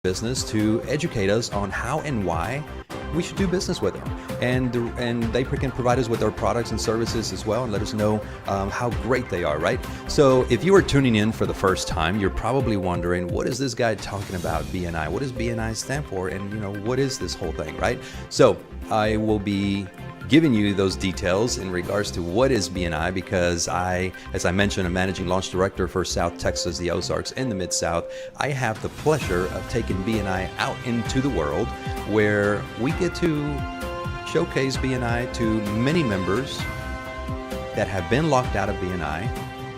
business to educate us on how and why we should do business with them. And they can provide us with our products and services as well and let us know how great they are, right? So if you are tuning in for the first time, you're probably wondering, what is this guy talking about BNI? What does BNI stand for? And what is this whole thing, right? So I will be giving you those details in regards to what is BNI, because as I mentioned, I'm managing launch director for South Texas, the Ozarks, and the Mid-South. I have the pleasure of taking BNI out into the world where we get to showcase BNI to many members that have been locked out of BNI,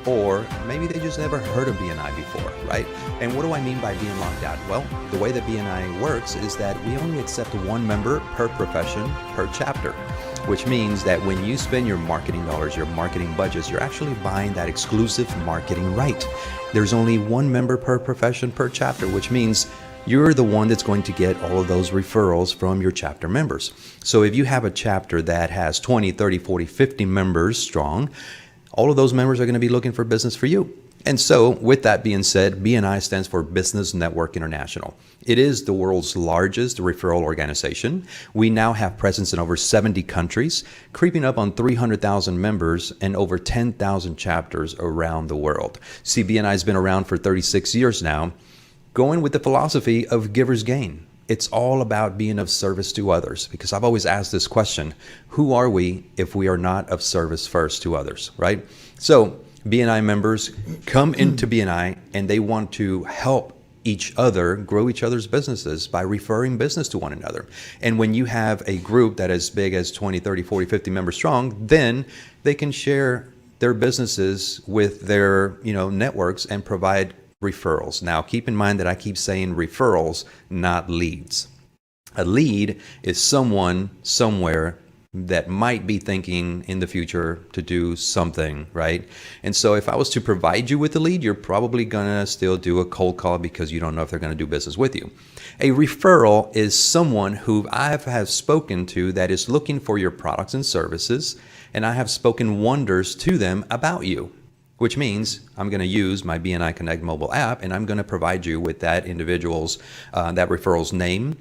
or maybe they just never heard of BNI before, right? And what do I mean by being locked out? Well, the way that BNI works is that we only accept one member per profession, per chapter, which means that when you spend your marketing dollars, your marketing budgets, you're actually buying that exclusive marketing right. There's only one member per profession, per chapter, which means you're the one that's going to get all of those referrals from your chapter members. So if you have a chapter that has 20, 30, 40, 50 members strong, all of those members are going to be looking for business for you. And so with that being said, BNI stands for Business Network International. It is the world's largest referral organization. We now have presence in over 70 countries, creeping up on 300,000 members and over 10,000 chapters around the world. See, BNI has been around for 36 years now, going with the philosophy of giver's gain. It's all about being of service to others, because I've always asked this question: who are we if we are not of service first to others, right? So BNI members come into BNI and they want to help each other grow each other's businesses by referring business to one another. And when you have a group that is big as 20, 30, 40, 50 members strong, then they can share their businesses with their networks and provide referrals. Now, keep in mind that I keep saying referrals, not leads. A lead is someone somewhere that might be thinking in the future to do something, right? And so if I was to provide you with a lead, you're probably gonna still do a cold call because you don't know if they're gonna do business with you. A referral is someone who I have spoken to that is looking for your products and services, and I have spoken wonders to them about you, which means I'm going to use my BNI Connect mobile app and I'm going to provide you with that individual's, that referral's name,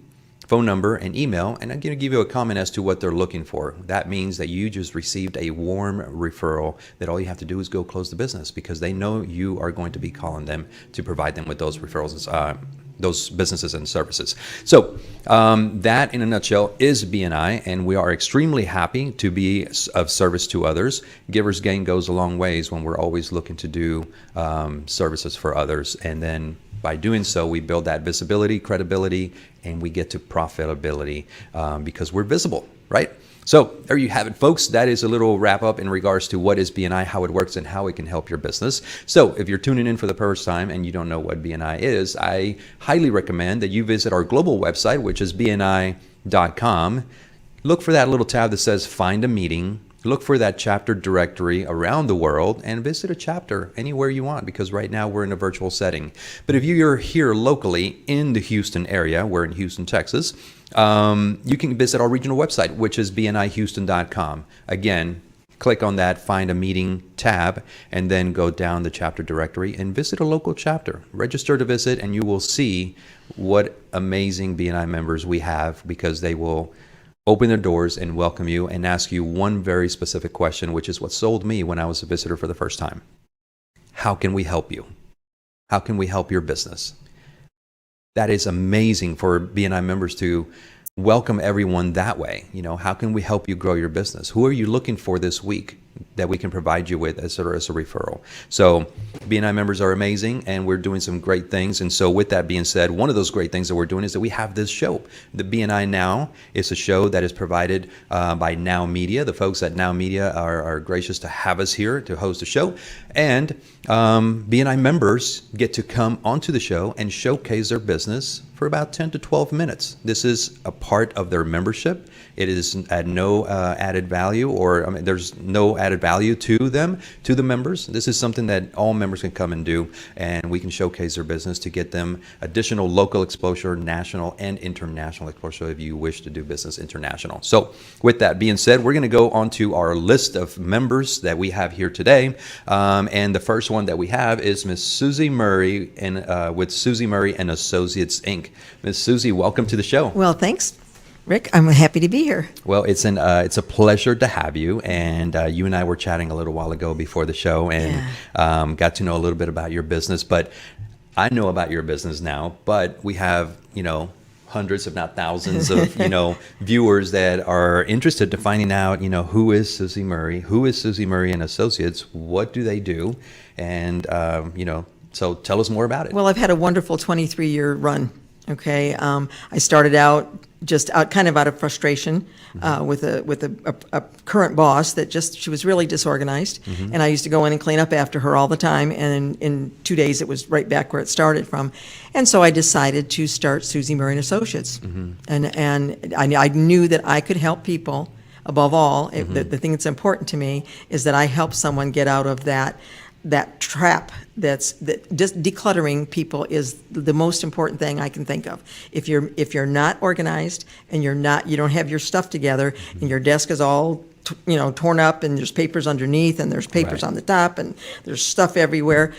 phone number, and email, and I'm going to give you a comment as to what they're looking for. That means that you just received a warm referral that all you have to do is go close the business, because they know you are going to be calling them to provide them with those referrals, those businesses and services. So that in a nutshell is BNI, and we are extremely happy to be of service to others. Giver's gain goes a long ways when we're always looking to do services for others, and then by doing so, we build that visibility, credibility, and we get to profitability because we're visible, right? So there you have it, folks. That is a little wrap up in regards to what is BNI, how it works, and how it can help your business. So if you're tuning in for the first time and you don't know what BNI is, I highly recommend that you visit our global website, which is bni.com. Look for that little tab that says Find a Meeting. Look for that chapter directory around the world and visit a chapter anywhere you want, because right now we're in a virtual setting. But if you're here locally in the Houston area, we're in Houston, Texas, you can visit our regional website, which is bnihouston.com. Again, click on that Find a Meeting tab and then go down the chapter directory and visit a local chapter. Register to visit and you will see what amazing BNI members we have, because they will open their doors and welcome you and ask you one very specific question, which is what sold me when I was a visitor for the first time. How can we help you? How can we help your business? That is amazing for BNI members to welcome everyone that way. How can we help you grow your business? Who are you looking for this week that we can provide you with as a referral? So BNI members are amazing, and we're doing some great things. And so with that being said, one of those great things that we're doing is that we have this show. The BNI Now is a show that is provided by NowMedia. The folks at NowMedia are gracious to have us here to host a show. And BNI members get to come onto the show and showcase their business for about 10 to 12 minutes. This is a part of their membership. It is at no added value, or there's no added value to them, to the members. This is something that all members can come and do, and we can showcase their business to get them additional local exposure, national and international exposure if you wish to do business international. So with that being said, we're going to go on to our list of members that we have here today. And the first one that we have is Miss Susie Murray and with Susie Murray and Associates, Inc. Miss Susie, welcome to the show. Well, thanks, Rick. I'm happy to be here. Well, it's a pleasure to have you. And you and I were chatting a little while ago before the show, and got to know a little bit about your business. But I know about your business now, but we have, hundreds, if not thousands of, viewers that are interested to finding out, who is Susie Murray and Associates, what do they do? And, so tell us more about it. Well, I've had a wonderful 23-year run. Okay. I started out kind of frustration with a current boss that she was really disorganized. Mm-hmm. And I used to go in and clean up after her all the time. And in 2 days, it was right back where it started from. And so I decided to start Susie Murray and Associates. Mm-hmm. And I knew that I could help people. Above all, mm-hmm. The thing that's important to me is that I help someone get out of that trap that just decluttering people is the most important thing I can think of. If you're not organized and you don't have your stuff together, mm-hmm. and your desk is all torn up and there's papers underneath and there's papers on the top and there's stuff everywhere,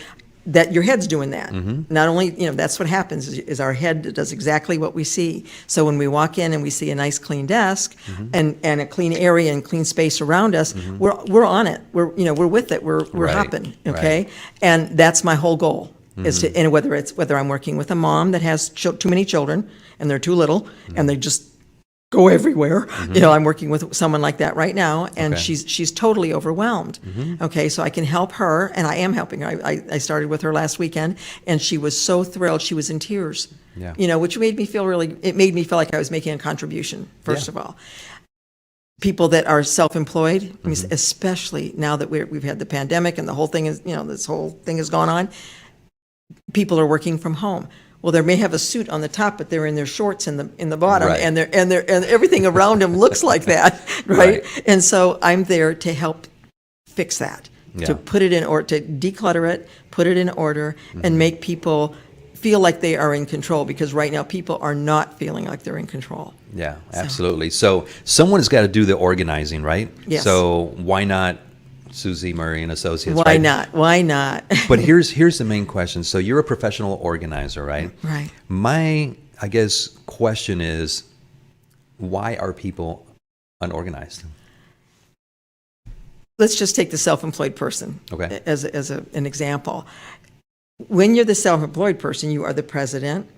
that your head's doing that. Mm-hmm. Not only, that's what happens is our head does exactly what we see. So when we walk in and we see a nice clean desk, mm-hmm. and a clean area and clean space around us, mm-hmm. we're on it. We're with it. We're right. hopping. Okay. Right. And that's my whole goal. Mm-hmm. Is to, and whether I'm working with a mom that has too many children and they're too little, mm-hmm. and they just go everywhere. Mm-hmm. I'm working with someone like that right now, and she's totally overwhelmed. Mm-hmm. Okay, so I can help her, and I am helping her. I started with her last weekend, and she was so thrilled. She was in tears. Yeah. Which made me feel like I was making a contribution. First of all, people that are self-employed, mm-hmm. I mean, especially now that we've had the pandemic and the whole thing is, this whole thing has gone on. People are working from home. Well, they may have a suit on the top, but they're in their shorts in the bottom, right. and everything around them looks like that, right? And so I'm there to help fix that, to put it in order, to declutter it, put it in order, mm-hmm. and make people feel like they are in control, because right now people are not feeling like they're in control. Yeah, absolutely. So someone's got to do the organizing, right? Yes. So why not Susie Murray and Associates? Why not? Why not? But here's the main question. So you're a professional organizer, right? Right. My, I guess, question is, why are people unorganized? Let's just take the self-employed person as an example. When you're the self-employed person, you are the president.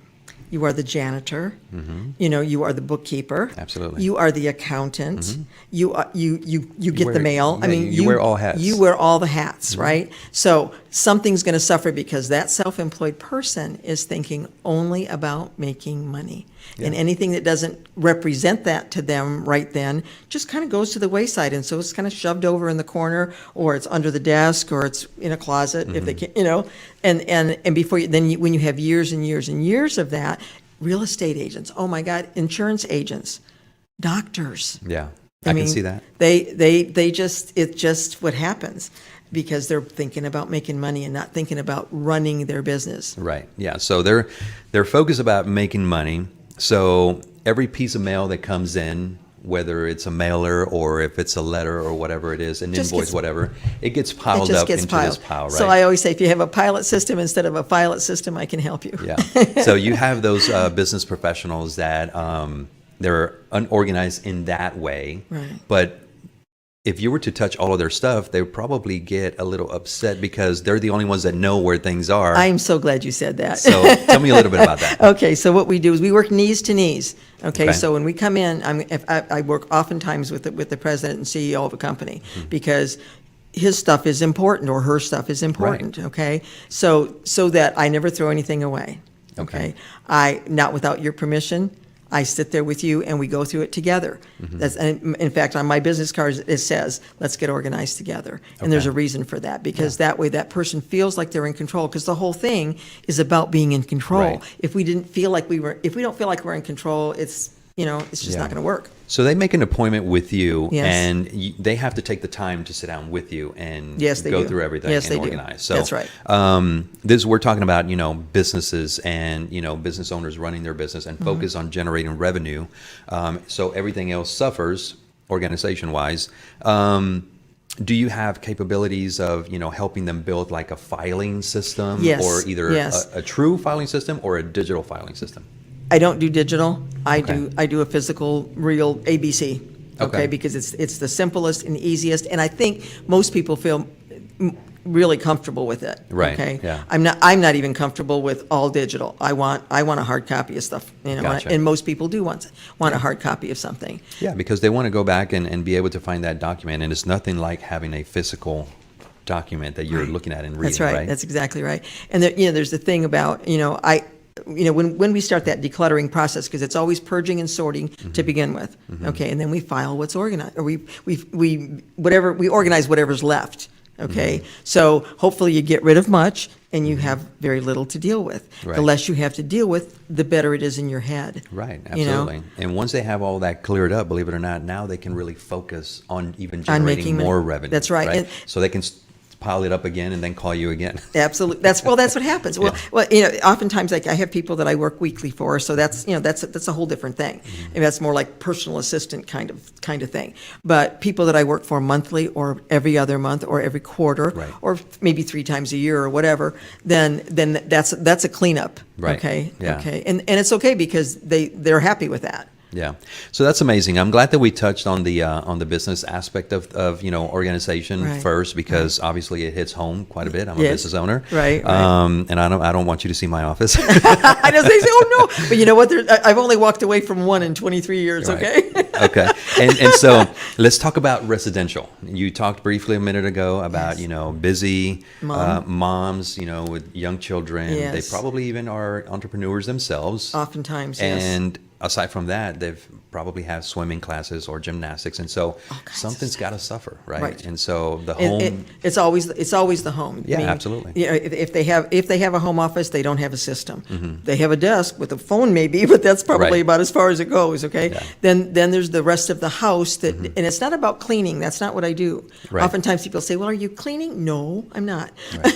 You are the janitor. Mm-hmm. You are the bookkeeper. Absolutely. You are the accountant. Mm-hmm. You get the mail. Yeah, you wear all hats. You wear all the hats, mm-hmm. right? So something's going to suffer because that self-employed person is thinking only about making money. Yeah. And anything that doesn't represent that to them right then just kind of goes to the wayside. And so it's kind of shoved over in the corner, or it's under the desk, or it's in a closet, mm-hmm. if they can, and before when you have years and years and years of that, real estate agents, oh my God, insurance agents, doctors. Yeah, I mean, can see that. It's just what happens, because they're thinking about making money and not thinking about running their business. Right. Yeah. So they're focused about making money. So every piece of mail that comes in, whether it's a mailer or if it's a letter or whatever it is, an invoice, whatever, it gets piled up into this pile, right? So I always say, if you have a pilot system instead of a pilot system, I can help you. Yeah. So you have those business professionals that they're unorganized in that way, right. But if you were to touch all of their stuff, they would probably get a little upset because they're the only ones that know where things are. I'm so glad you said that. So tell me a little bit about that. Okay, so what we do is we work knees to knees. Okay, so when we come in, I work oftentimes with the president and CEO of a company, mm-hmm. because his stuff is important, or her stuff is important. Right. Okay, so that I never throw anything away. Okay, not without your permission. I sit there with you and we go through it together. Mm-hmm. And in fact, on my business cards, it says, let's get organized together. And there's a reason for that, because that way that person feels like they're in control, because the whole thing is about being in control. Right. If we don't feel like we're in control, it's it's just not going to work. So they make an appointment with you, Yes. and they have to take the time to sit down with you and Yes, they go do. through everything Yes, and they do. organize. So That's right. We're talking about businesses and business owners running their business and focus on generating revenue. So everything else suffers organization wise. Do you have capabilities of helping them build like a filing system, Yes, or either yes. a true filing system or a digital filing system? I don't do digital. I Okay. do a physical, real ABC. Okay. Because it's the simplest and easiest, and I think most people feel really comfortable with it. Right, Okay. yeah. I'm not even comfortable with all digital. I want a hard copy of stuff. Gotcha. And most people do want a hard copy of something. Yeah, because they want to go back and be able to find that document, and it's nothing like having a physical document that you're looking at and reading. That's right. Right. That's exactly right. And there's the thing about when we start that decluttering process, because it's always purging and sorting to begin with. Okay, and then we file what's organized, or we organize whatever's left. Okay, so hopefully you get rid of much and you have very little to deal with. Right. The less you have to deal with, the better it is in your head. Right, you know? absolutely. And once they have all that cleared up, believe it or not, now they can really focus on even On generating making more revenue. That's right. And- So they can pile it up again and then call you again. Absolutely. That's what happens. Well, oftentimes I have people that I work weekly for, so that's a whole different thing. And that's more like personal assistant kind of thing. But people that I work for monthly or every other month or every quarter, Right. or maybe 3 times a year or whatever, then that's a cleanup. Right. Okay. Yeah. Okay. And it's okay because they're happy with that. Yeah, so that's amazing. I'm glad that we touched on the business aspect of organization Right, first, because obviously it hits home quite a bit. I'm a Yes, business owner, right. And I don't want you to see my office. I know they say, "Oh no," but you know what? I've only walked away from one in 23 years. Right. Okay. Okay, and so let's talk about residential. You talked briefly a minute ago about busy moms, with young children. Yes. They probably even are entrepreneurs themselves. Oftentimes, yes. And aside from that, they've probably have swimming classes or gymnastics, and so something's got to suffer, right? Right. And so the home, it's always the home. Yeah, absolutely. If they have a home office, they don't have a system. They have a desk with a phone, maybe, but that's probably Right. about as far as it goes. Okay. Yeah. Then there's the rest of the house and it's not about cleaning. That's not what I do. Right. Oftentimes people say, "Well, are you cleaning?" No, I'm not.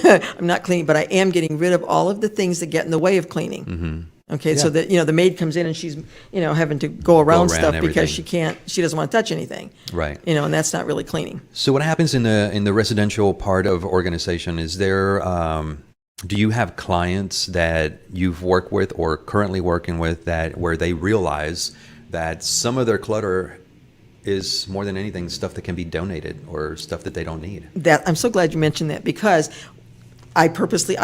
Right. I'm not cleaning, but I am getting rid of all of the things that get in the way of cleaning. Okay, so Yeah. that the maid comes in and she's having to go around stuff because everything. she doesn't want to touch anything. Right. And that's not really cleaning. So what happens in the residential part of organization? Is there do you have clients that you've worked with or currently working with where they realize that some of their clutter is more than anything stuff that can be donated or stuff that they don't need? I'm so glad you mentioned that, because I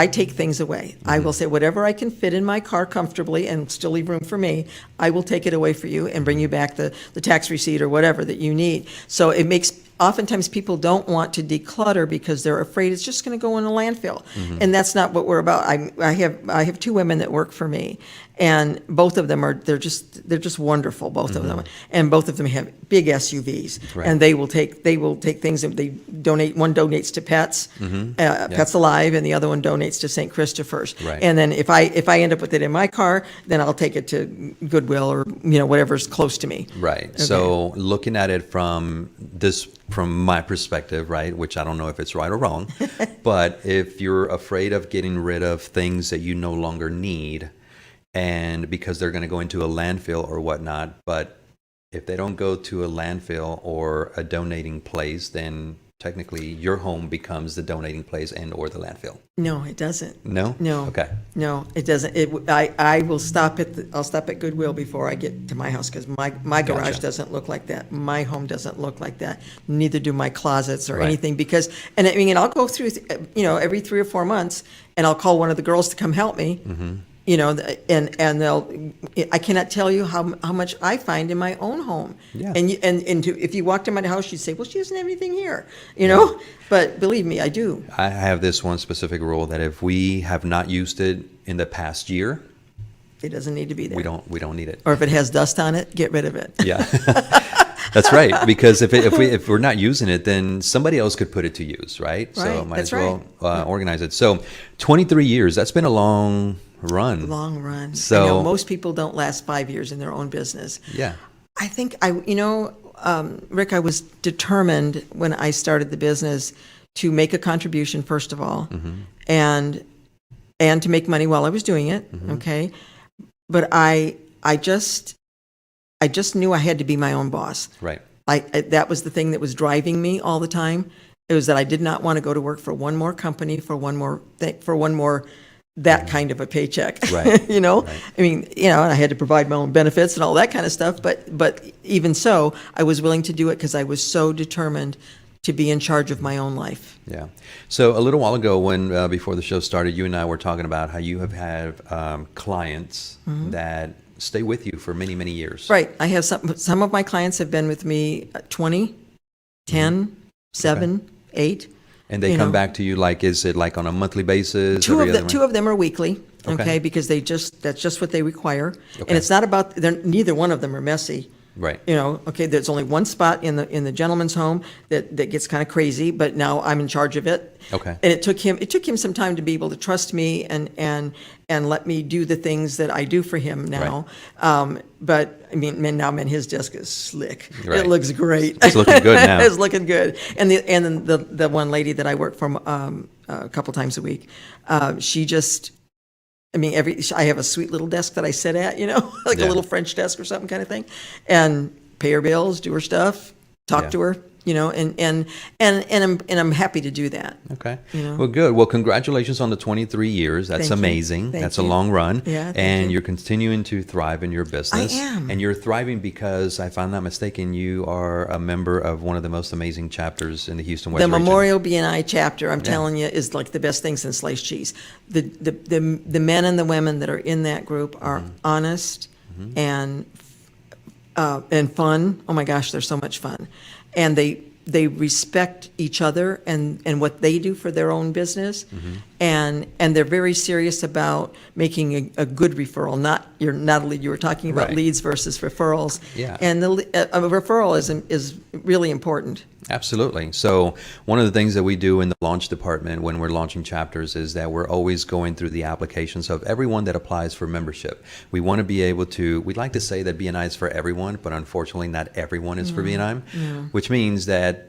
take things away. I will say whatever I can fit in my car comfortably and still leave room for me, I will take it away for you and bring you back the tax receipt or whatever that you need. So it makes, oftentimes people don't want to declutter because they're afraid it's just going to go in a landfill. And that's not what we're about. I have 2 women that work for me, and both of them they're just wonderful, both of them. And both of them have big SUVs. Right. And they will take things and they donate. One donates to Pets, Pets Alive, and the other one donates to St. Christopher's. Right. And then if I end up with it in my car, then I'll take it to Goodwill or whatever's close to me. Right. Okay. So looking at it from my perspective, right, which I don't know if it's right or wrong, but if you're afraid of getting rid of things that you no longer need, and because they're going to go into a landfill or whatnot, but if they don't go to a landfill or a donating place, then technically your home becomes the donating place and or the landfill. No, it doesn't. No? No. Okay. No, it doesn't. I will stop I'll stop at Goodwill before I get to my house, because my garage Gotcha. doesn't look like that. My home doesn't look like that. Neither do my closets or Right. anything, because, and I'll go through, every 3 or 4 months, and I'll call one of the girls to come help me. And I cannot tell you how much I find in my own home. Yeah. If you walked in my house, you'd say, "Well, she doesn't have anything here," But believe me, I do. I have this one specific rule that if we have not used it in the past year, It doesn't need to be there. we don't need it. Or if it has dust on it, get rid of it. Yeah. That's right. Because if we're not using it, then somebody else could put it to use, right? So Right, might that's as well organize it. So 23 years, that's been a long run. Long run. So I know most people don't last 5 years in their own business. yeah. I think Rick, I was determined when I started the business to make a contribution, first of all, and to make money while I was doing it. Okay. But I just knew I had to be my own boss. Right. That was the thing that was driving me all the time. It was that I did not want to go to work for one more company, for one more that kind of a paycheck. Right. Right. I mean, and I had to provide my own benefits and all that kind of stuff. But even so, I was willing to do it because I was so determined to be in charge of my own life. Yeah. So a little while ago, when before the show started, you and I were talking about how you have had clients that stay with you for many, many years. Right. I have some of my clients have been with me 20, 10, 7, 8. And they come back to you is it like on a monthly basis? Two of them are weekly, okay, because that's just what they require. Okay. And it's not about, neither one of them are messy. Right. Okay, there's only one spot in the gentleman's home that gets kind of crazy, but now I'm in charge of it. Okay. And it took him some time to be able to trust me and let me do the things that I do for him now. Right. But I mean, his desk is slick. Right. It looks great. It's looking good now. It's looking good. And then the one lady that I work for a couple times a week, she just. I mean, I have a sweet little desk that I sit at, like a little French desk or something kind of thing, and pay her bills, do her stuff, talk to her, and I'm happy to do that. Okay. Well, good. Well, congratulations on the 23 years. That's Thank you. amazing. Thank That's you. a long run. Yeah, thank and you. you're continuing to thrive in your business. I am. And you're thriving because, if I'm not mistaken, you are a member of one of the most amazing chapters in the Houston West The region. Memorial BNI chapter, I'm telling you, is like the best thing since sliced cheese. The men and the women that are in that group are honest and fun. Oh my gosh, they're so much fun, and they respect each other and what they do for their own business, and they're very serious about making a good referral. Not a lead. You were talking about Right. leads versus referrals. Yeah. And a referral is really important. Absolutely. So one of the things that we do in the launch department when we're launching chapters is that we're always going through the applications of everyone that applies for membership. We want to be able to, we'd like to say that BNI is for everyone, but unfortunately not everyone is for BNI, which means that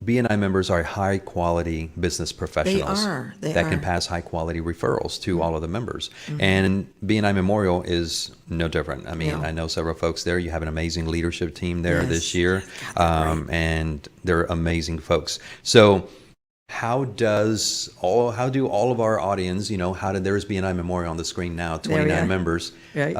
BNI members are high quality business professionals They that are. can pass high quality referrals to all of the members. And BNI Memorial is no different. I mean, No. I know several folks there. You have an amazing leadership team there Yes. this year, God, they're great. and they're amazing folks. So how do all of our audience, there's BNI Memorial on the screen now, There we 29 are. members. Right.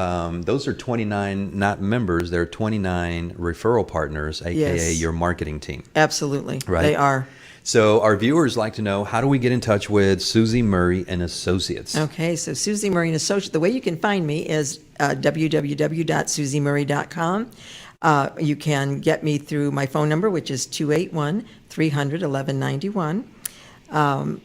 Those are 29, not members, they're 29 referral partners, AKA Yes. your marketing team. Absolutely. Right. They are. So our viewers like to know, how do we get in touch with Susie Murray and Associates? Okay, so Susie Murray and Associates, the way you can find me is www.susiemurray.com. You can get me through my phone number, which is 281-300-1191. I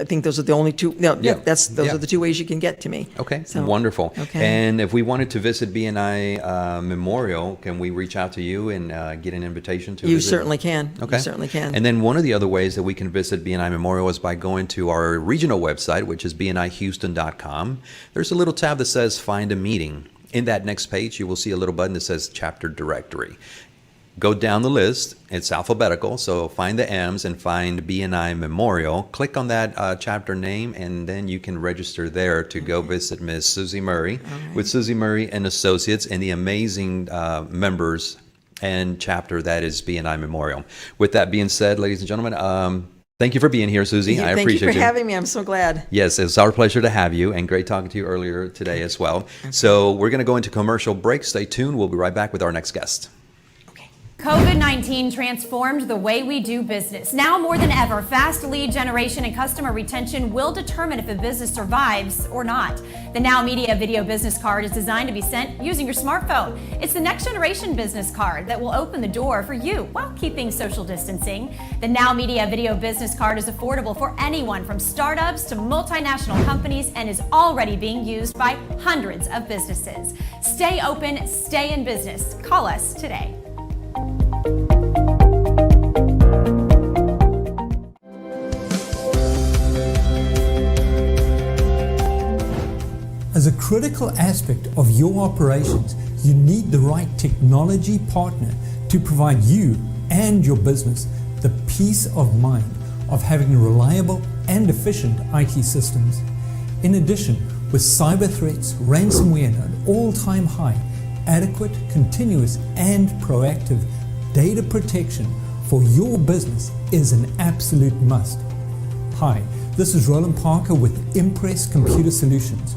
think those are the only two. No, Yeah. those Yeah. are the two ways you can get to me. Okay, So, wonderful. Okay. And if we wanted to visit BNI Memorial, can we reach out to you and get an invitation to You visit? certainly can. Okay. You certainly can. And then one of the other ways that we can visit BNI Memorial is by going to our regional website, which is bnihouston.com. There's a little tab that says Find a Meeting. In that next page, you will see a little button that says Chapter Directory. Go down the list. It's alphabetical, so find the M's and find BNI Memorial. Click on that chapter name, and then you can register there to go visit Ms. Susie Murray with Susie Murray and Associates and the amazing members and chapter that is BNI Memorial. With that being said, ladies and gentlemen, thank you for being here, Susie. I appreciate you. Thank you for having me. I'm so glad. Yes, it's our pleasure to have you, and great talking to you earlier today as well. So we're going to go into commercial break. Stay tuned. We'll be right back with our next guest. COVID-19 transformed the way we do business. Now more than ever, fast lead generation and customer retention will determine if a business survives or not. The NowMedia Video Business Card is designed to be sent using your smartphone. It's the next generation business card that will open the door for you while keeping social distancing. The NowMedia Video Business Card is affordable for anyone from startups to multinational companies and is already being used by hundreds of businesses. Stay open, stay in business. Call us today. As a critical aspect of your operations, you need the right technology partner to provide you and your business the peace of mind of having reliable and efficient IT systems. In addition, with cyber threats, ransomware at an all-time high, adequate, continuous, and proactive data protection for your business is an absolute must. Hi, this is Roland Parker with Impress Computer Solutions.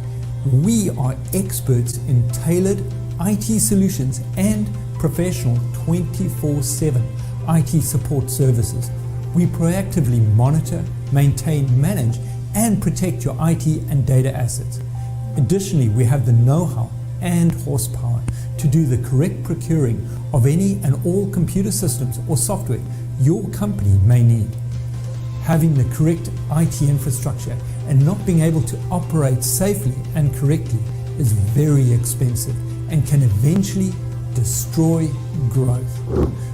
We are experts in tailored IT solutions and professional 24/7 IT support services. We proactively monitor, maintain, manage, and protect your IT and data assets. Additionally, we have the know-how and horsepower to do the correct procuring of any and all computer systems or software your company may need. Having the correct IT infrastructure and not being able to operate safely and correctly is very expensive and can eventually destroy growth.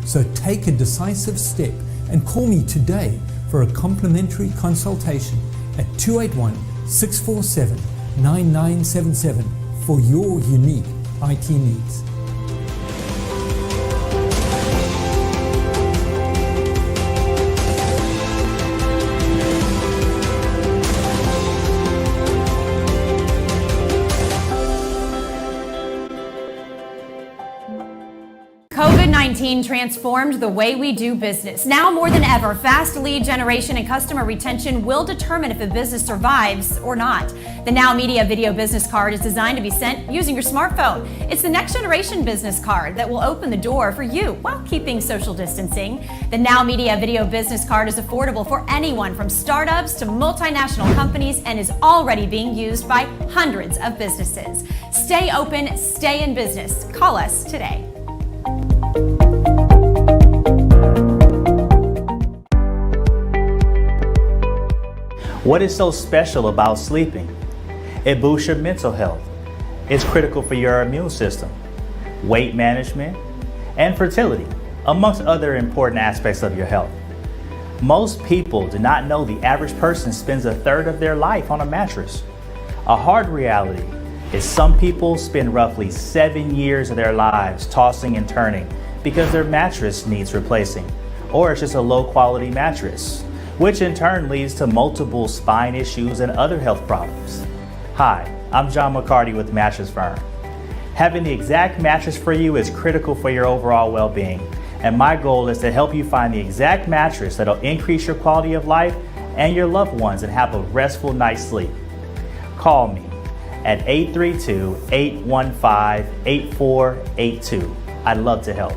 So take a decisive step and call me today for a complimentary consultation at 281-647-9977 for your unique IT needs. COVID-19 transformed the way we do business. Now more than ever, fast lead generation and customer retention will determine if a business survives or not. The NowMedia Video Business Card is designed to be sent using your smartphone. It's the next generation business card that will open the door for you while keeping social distancing. The NowMedia Video Business Card is affordable for anyone from startups to multinational companies and is already being used by hundreds of businesses. Stay open, stay in business. Call us today. What is so special about sleeping? It boosts your mental health. It's critical for your immune system, weight management, and fertility, amongst other important aspects of your health. Most people do not know the average person spends a third of their life on a mattress. A hard reality is some people spend roughly 7 years of their lives tossing and turning because their mattress needs replacing, or it's just a low quality mattress, which in turn leads to multiple spine issues and other health problems. Hi, I'm John McCarty with Mattress Firm. Having the exact mattress for you is critical for your overall well-being, and my goal is to help you find the exact mattress that'll increase your quality of life and your loved ones and have a restful night's sleep. Call me at 832-815-8482. I'd love to help.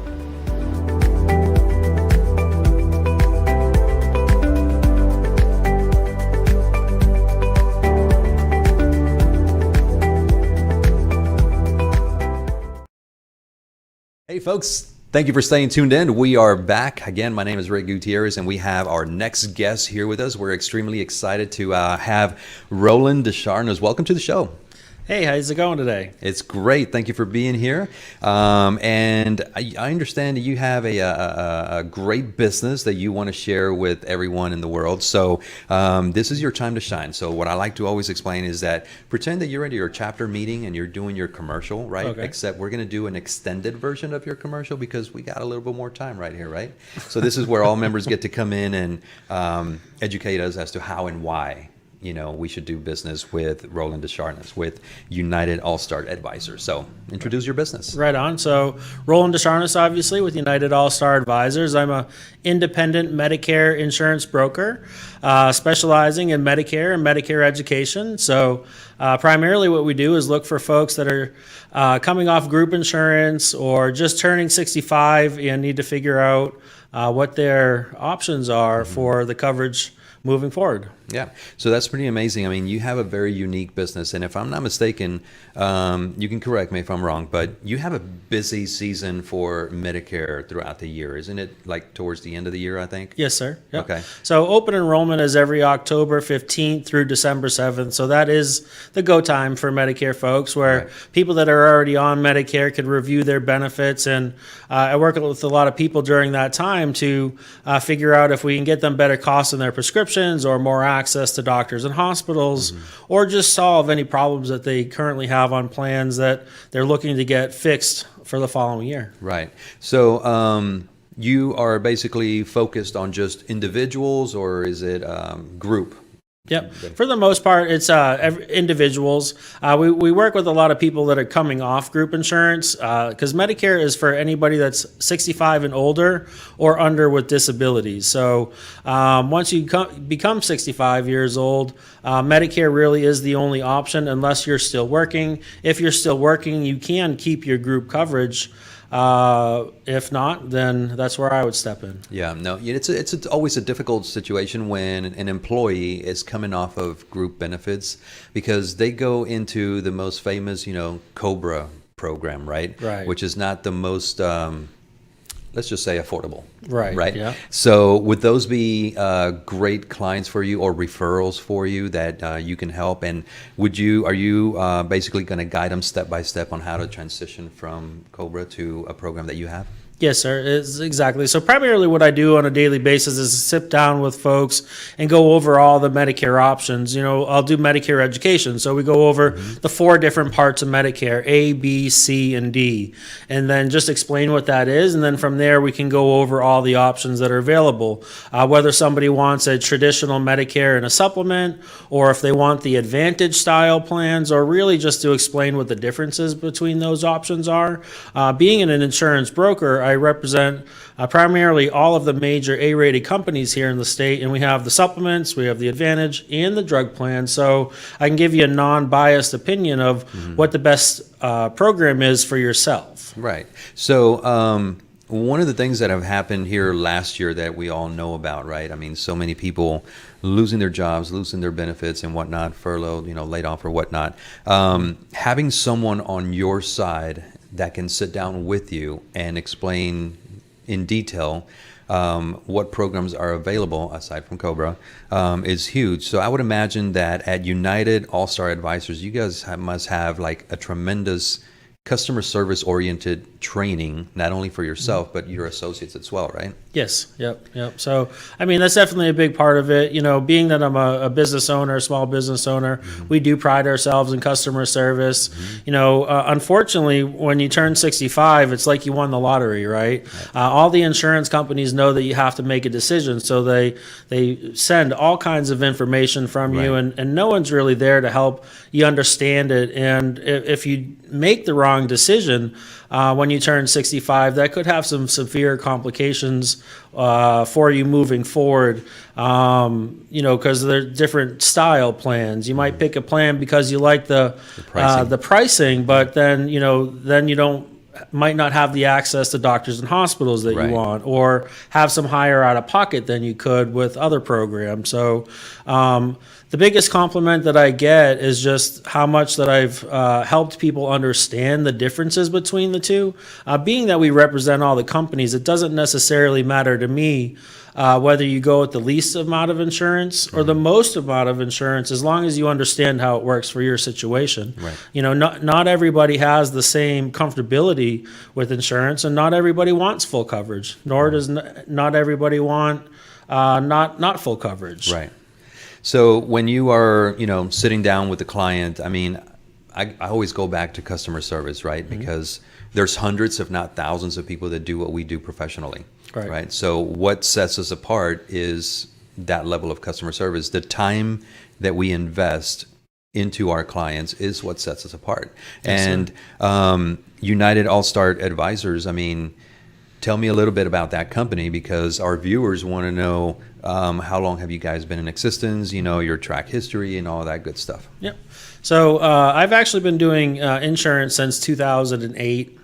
Hey folks, thank you for staying tuned in. We are back. Again, my name is Rick Gutierrez and we have our next guest here with us. We're extremely excited to have Roland Descharnes. Welcome to the show. Hey, how's it going today? It's great. Thank you for being here. And I understand that you have a great business that you want to share with everyone in the world. So this is your time to shine. So what I like to always explain is that pretend that you're at your chapter meeting and you're doing your commercial, right? Okay. Except we're going to do an extended version of your commercial because we got a little bit more time right here, right? So this is where all members get to come in and educate us as to how and why we should do business with Roland Descharnes, with United All-Star Advisors. So introduce your business. Right on. So Roland Descharnes, obviously, with United All-Star Advisors. I'm a independent Medicare insurance broker, specializing in Medicare and Medicare education. So primarily what we do is look for folks that are coming off group insurance or just turning 65 and need to figure out what their options are for the coverage moving forward. Yeah, so that's pretty amazing. I mean, you have a very unique business, and if I'm not mistaken, you can correct me if I'm wrong, but you have a busy season for Medicare throughout the year, isn't it? Like towards the end of the year, I think? Yes, sir. Yep. Okay. So open enrollment is every October 15th through December 7th. So that is the go time for Medicare folks, where Right. people that are already on Medicare could review their benefits. And I work with a lot of people during that time to figure out if we can get them better costs in their prescription prescriptions or more access to doctors and hospitals, or just solve any problems that they currently have on plans that they're looking to get fixed for the following year. Right. So you are basically focused on just individuals, or is it group? Yep. For the most part, it's individuals. We work with a lot of people that are coming off group insurance because Medicare is for anybody that's 65 and older or under with disabilities. So once you become 65 years old, Medicare really is the only option unless you're still working. If you're still working, you can keep your group coverage. If not, then that's where I would step in. Yeah, no, it's always a difficult situation when an employee is coming off of group benefits because they go into the most famous, COBRA program, right? Right. Which is not the most, let's just say, affordable. Right. Right. Yeah. So would those be great clients for you or referrals for you that you can help? And are you basically going to guide them step by step on how to transition from COBRA to a program that you have? Yes, sir. It's exactly. So primarily what I do on a daily basis is sit down with folks and go over all the Medicare options. I'll do Medicare education. So we go over the 4 different parts of Medicare, A, B, C, and D, and then just explain what that is. And then from there, we can go over all the options that are available, whether somebody wants a traditional Medicare and a supplement, or if they want the Advantage style plans, or really just to explain what the differences between those options are. Being an insurance broker, I represent primarily all of the major A-rated companies here in the state, and we have the supplements, we have the Advantage, and the drug plan. So I can give you a non-biased opinion of what the best program is for yourself. Right. So one of the things that have happened here last year that we all know about, right? I mean, so many people losing their jobs, losing their benefits and whatnot, furloughed, laid off or whatnot. Having someone on your side that can sit down with you and explain in detail what programs are available aside from COBRA is huge. So I would imagine that at United All-Star Advisors, you guys must have like a tremendous customer service oriented training, not only for yourself, but your associates as well, right? Yes. Yep. So, that's definitely a big part of it. Being that I'm a business owner, a small business owner, we do pride ourselves in customer service. Unfortunately, when you turn 65, it's like you won the lottery, right? All the insurance companies know that you have to make a decision. So they send all kinds of information from you, and no one's really there to help you understand it. And if you make the wrong decision, when you turn 65, that could have some severe complications for you moving forward, because there are different style plans. You might pick a plan because you like the pricing, but then you might not have the access to doctors and hospitals that you want, or have some higher out of pocket than you could with other programs. So the biggest compliment that I get is just how much that I've helped people understand the differences between the two. Being that we represent all the companies, it doesn't necessarily matter to me whether you go with the least amount of insurance or the most amount of insurance, as long as you understand how it works for your situation. Not everybody has the same comfortability with insurance, and not everybody wants full coverage, nor does not everybody want not full coverage. Right. So when you are, sitting down with the client, I always go back to customer service, right? Because there's hundreds, if not thousands, of people that do what we do professionally, right? So what sets us apart is that level of customer service. The time that we invest into our clients is what sets us apart. Yes, and United All-Star Advisors, tell me a little bit about that company, because our viewers want to know how long have you guys been in existence, your track history and all that good stuff. Yep. So I've actually been doing insurance since 2008.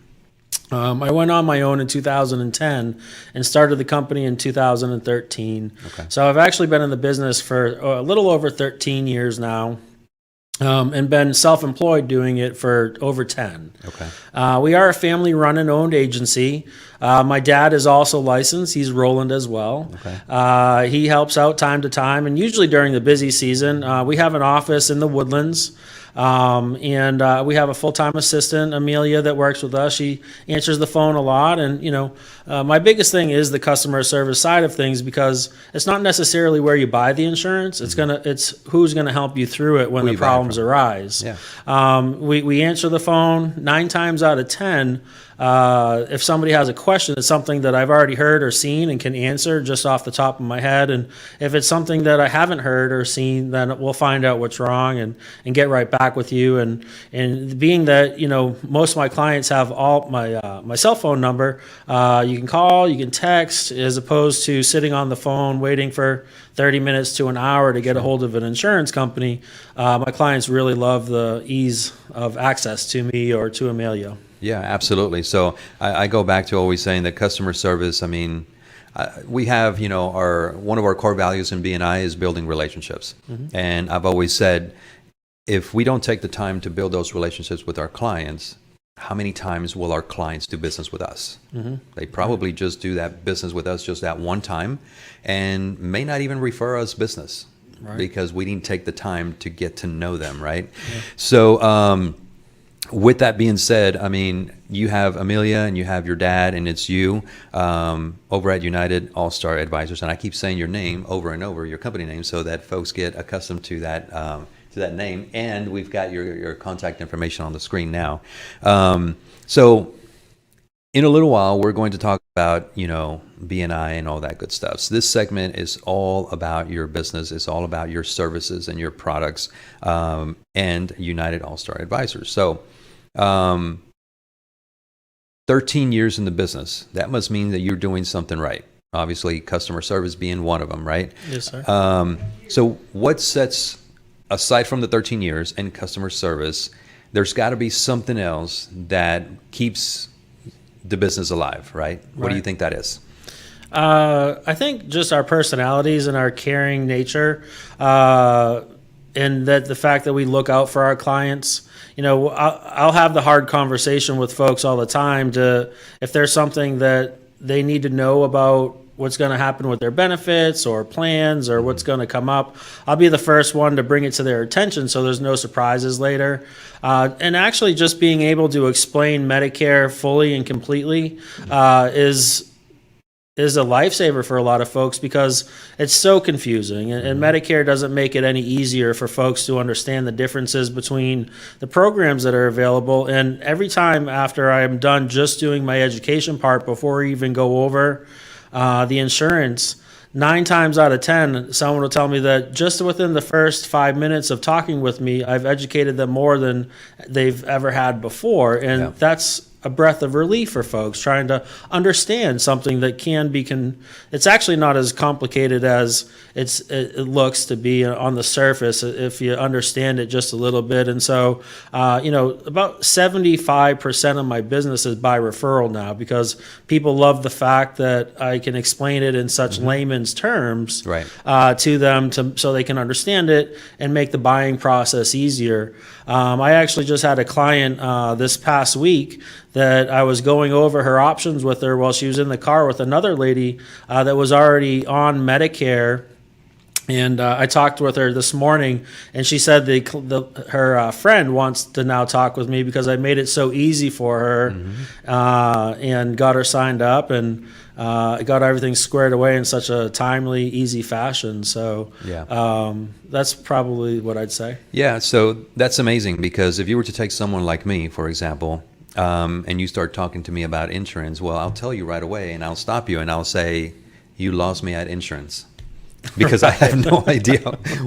I went on my own in 2010 and started the company in 2013. Okay. So I've actually been in the business for a little over 13 years now. And been self-employed doing it for over 10. Okay. We are a family-run and owned agency. My dad is also licensed. He's Roland as well. Okay. He helps out time to time, and usually during the busy season. We have an office in the Woodlands. And we have a full-time assistant, Amelia, that works with us. She answers the phone a lot. And, my biggest thing is the customer service side of things, because it's not necessarily where you buy the insurance. It's who's going to help you through it when the problems arise. Yeah. We answer the phone 9 times out of 10. If somebody has a question, it's something that I've already heard or seen and can answer just off the top of my head. And if it's something that I haven't heard or seen, then we'll find out what's wrong and get right back with you. And being that, most of my clients have all my cell phone number, you can call, you can text, as opposed to sitting on the phone waiting for 30 minutes to an hour to get a hold of an insurance company. My clients really love the ease of access to me or to Amelia. Yeah, absolutely. So I go back to always saying that customer service, we have, one of our core values in BNI is building relationships. Mm-hmm. And I've always said, if we don't take the time to build those relationships with our clients, how many times will our clients do business with us? Mm-hmm. They probably just do that business with us just that one time and may not even refer us business, right? Because we didn't take the time to get to know them, right? Yeah. So, with that being said, you have Amelia and you have your dad, and it's you over at United All-Star Advisors. And I keep saying your name over and over, your company name, so that folks get accustomed to that name. And we've got your contact information on the screen now. So in a little while, we're going to talk about, BNI and all that good stuff. So this segment is all about your business. It's all about your services and your products and United All-Star Advisors. So 13 years in the business, that must mean that you're doing something right. Obviously, customer service being one of them, right? Yes, sir. So what sets, aside from the 13 years and customer service, there's got to be something else that keeps the business alive, right? What do you think that is? I think just our personalities and our caring nature, and that the fact that we look out for our clients. I'll have the hard conversation with folks all the time if there's something that they need to know about what's going to happen with their benefits or plans or what's going to come up, I'll be the first one to bring it to their attention so there's no surprises later. And actually just being able to explain Medicare fully and completely is a lifesaver for a lot of folks, because it's so confusing, and Medicare doesn't make it any easier for folks to understand the differences between the programs that are available. And every time after I'm done just doing my education part, before we even go over the insurance, 9 times out of 10, someone will tell me that just within the first 5 minutes of talking with me, I've educated them more than they've ever had before. And that's a breath of relief for folks trying to understand something that can be, it's actually not as complicated as it looks to be on the surface if you understand it just a little bit. And so, about 75% of my business is by referral now, because people love the fact that I can explain it in such layman's terms to them so they can understand it and make the buying process easier. I actually just had a client this past week that I was going over her options with her while she was in the car with another lady that was already on Medicare. And I talked with her this morning, and she said her friend wants to now talk with me because I made it so easy for her and got her signed up and got everything squared away in such a timely, easy fashion. So that's probably what I'd say. Yeah, so that's amazing, because if you were to take someone like me, for example, and you start talking to me about insurance, well, I'll tell you right away, and I'll stop you, and I'll say, you lost me at insurance. Because I have no idea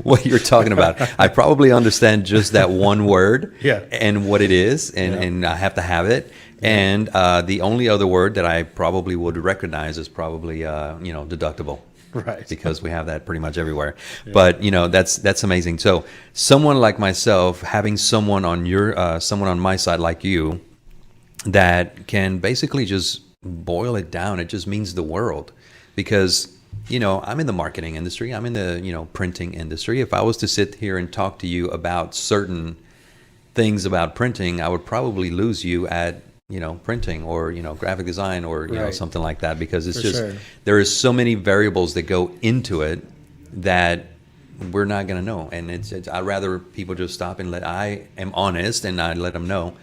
what you're talking about. I probably understand just that one word and what it is, and I have to have it. And the only other word that I probably would recognize is probably, deductible. Right. Because we have that pretty much everywhere. Yeah. But, that's amazing. So someone like myself, having someone on my side like you that can basically just boil it down, it just means the world. Because I'm in the marketing industry. I'm in the, printing industry. If I was to sit here and talk to you about certain things about printing, I would probably lose you at, printing or, graphic design or, something like that, because it's there is so many variables that go into it that we're not going to know. And I'd rather people just stop and I am honest and I let them know,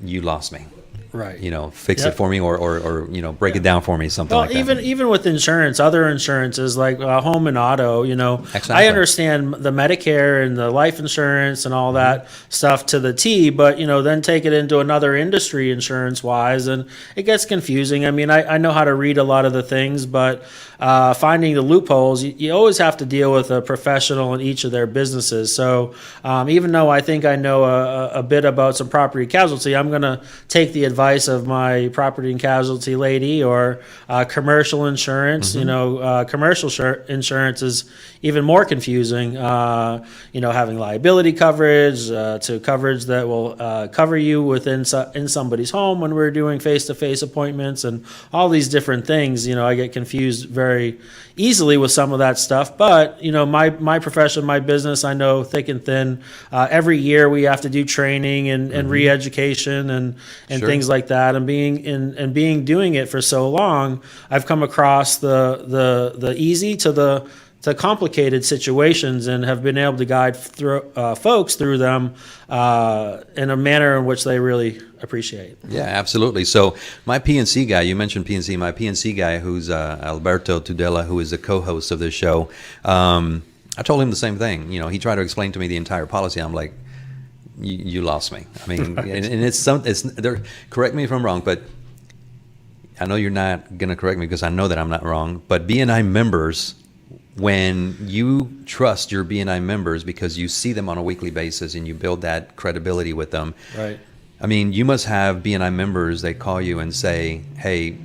you lost me. Right. Fix it for me or break it down for me, something like that. Even with insurance, other insurances like home and auto, Exactly. I understand the Medicare and the life insurance and all that stuff to the T, but, then take it into another industry insurance wise and it gets confusing. I mean, I know how to read a lot of the things, but finding the loopholes, you always have to deal with a professional in each of their businesses. So even though I think I know a bit about some property casualty, I'm going to take the advice of my property and casualty lady or commercial insurance. Commercial insurance is even more confusing. Having liability coverage to coverage that will cover you in somebody's home when we're doing face-to-face appointments and all these different things. I get confused very easily with some of that stuff. But my profession, my business, I know thick and thin. Every year we have to do training and re-education and Sure. things like that. And being doing it for so long, I've come across the easy to the complicated situations and have been able to guide folks through them in a manner in which they really appreciate. Yeah, absolutely. So my PNC guy, you mentioned PNC, my PNC guy, who's Alberto Tudela, who is the co-host of this show, I told him the same thing. He tried to explain to me the entire policy. I'm like, you lost me. I mean, and it's there. Correct me if I'm wrong, but I know you're not going to correct me because I know that I'm not wrong. But BNI members, when you trust your BNI members because you see them on a weekly basis and you build that credibility with them. Right. I mean, you must have BNI members that call you and say, hey,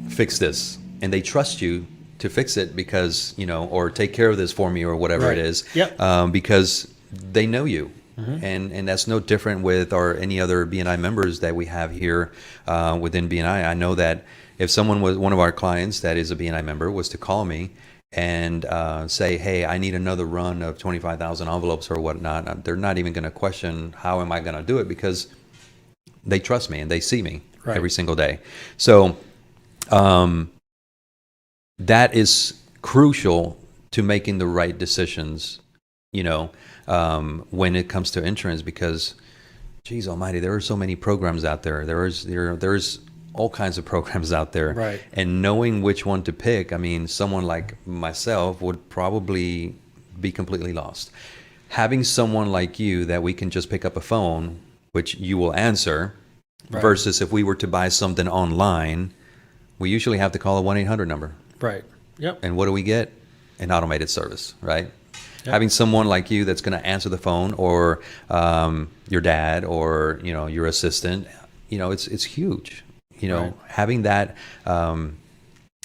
fix this. And they trust you to fix it because, or take care of this for me or whatever Right. it is. Yep. Because they know you. And that's no different with any other BNI members that we have here within BNI. I know that if someone was one of our clients that is a BNI member was to call me and say, hey, I need another run of 25,000 envelopes or whatnot, they're not even going to question how am I going to do it because they trust me and they see me Right. every single day. So that is crucial to making the right decisions, when it comes to insurance, because, geez almighty, there are so many programs out there. There's all kinds of programs out there. Right. And knowing which one to pick, I mean, someone like myself would probably be completely lost. Having someone like you that we can just pick up a phone, which you will answer, Right. versus if we were to buy something online, we usually have to call a 1-800 number. Right. Yep. And what do we get? An automated service, right? Having someone like you that's going to answer the phone, or your dad, or your assistant, it's huge. Right. Having that